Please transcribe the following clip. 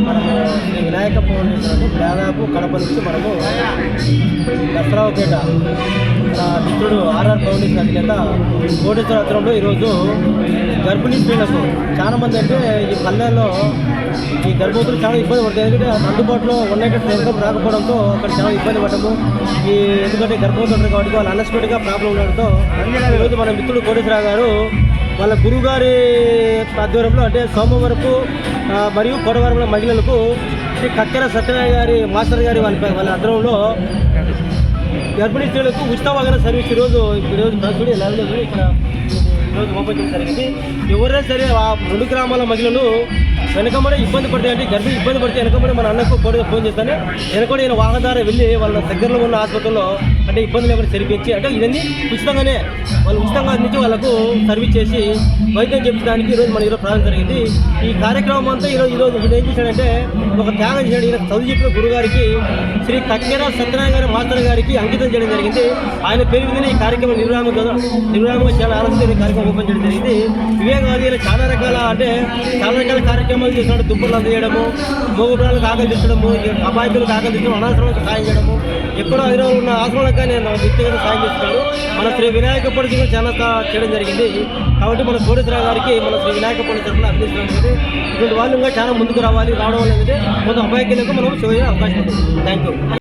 మనము శ్రీ వినాయక ఫౌండేషన్ దాదాపు కడప నుంచి మనము దసరావుపేట మన మిత్రుడు ఆర్ఆర్ ఫౌండేషన్ అధినేత కోటేశ్వర ఆధ్వర్యంలో ఈరోజు గర్భిణీ స్త్రీలకు చాలామంది అంటే ఈ పల్లెల్లో ఈ గర్భవతులు చాలా ఇబ్బంది పడతాయి. ఎందుకంటే అందుబాటులో ఉన్నటువంటి ఇన్కమ్ రాకపోవడంతో అక్కడ చాలా ఇబ్బంది పడటము ఎందుకంటే గర్భవతులు కాబట్టి వాళ్ళు అన్ఎక్స్పెక్టెడ్గా ప్రాబ్లం ఉండడంతో ఈరోజు మన మిత్రుడు కోటేశ్వరరావు గారు వాళ్ళ గురువుగారి ఆధ్వర్యంలో అంటే సోమవరపు మరియు కోటవరంలో మహిళలకు శ్రీ కక్కెర సత్యనారాయణ గారి మాస్టర్ గారి వాళ్ళ ఆధ్వర్యంలో గర్భిణీ స్త్రీలకు ఉచిత వాహన సర్వీస్ ఈరోజు ప్రస్తుతం ఇక్కడ ఈరోజు ఓపెన్ చేయడం జరిగింది. ఎవరైనా సరే ఆ 2 గ్రామాల మహిళలు వెనకబడి ఇబ్బంది పడితే అంటే గర్భిణీ ఇబ్బంది పడితే వెనకబడి మన అన్నకు ఫోన్ చేస్తానే వెనకబడి ఈయన వాహన ద్వారా వెళ్ళి వాళ్ళ దగ్గరలో ఉన్న హాస్పిటల్లో అంటే ఇబ్బంది లేకుండా సరిపించి అంటే ఇవన్నీ ఉచితంగానే వాళ్ళు ఉచితంగా అందించి వాళ్ళకు సర్వీస్ చేసి వైద్యం చెప్పడానికి ఈరోజు మన ఈరోజు ప్రారంభం జరిగింది. ఈ కార్యక్రమం అంతా ఈరోజు ఏం చేశాడంటే ఒక త్యాగం చేశాడు. ఈయన చదువు చెప్పిన గురుగారికి శ్రీ కక్కెర సత్యనారాయణ గారి మాస్టర్ గారికి అంకితం చేయడం జరిగింది. ఆయన పేరు మీద ఈ కార్యక్రమం నిర్వహణగా చాలా ఆనందంగా కార్యక్రమం ఓపెన్ చేయడం జరిగింది. వివేకవాది చాలా రకాల కార్యక్రమాలు చేసినట్టు దుబ్బులు అందజేయడము, మోగపిల్లలకు ఆకలి తీర్చడము, అబాయికులకు ఆకలి తీర్చడం, అనాథాలకు సాయం చేయడము, ఎక్కడో హైదరాబాద్ ఉన్న ఆశ్రమాలకు కానీ వ్యక్తిగత సాయం చేస్తున్నాడు. మన శ్రీ వినాయక పండుగ కూడా చాలా చేయడం జరిగింది. కాబట్టి మన కోటేశ్వరరావు గారికి మన శ్రీ వినాయక పండుగ తరఫున అభినందించడం జరిగింది. ఇటువంటి వాళ్ళు ఇంకా చాలా ముందుకు రావడం వల్ల ఏంటంటే కొంత అబాయికులకు మనం చేయడానికి అవకాశం ఉంటుంది. Thank you.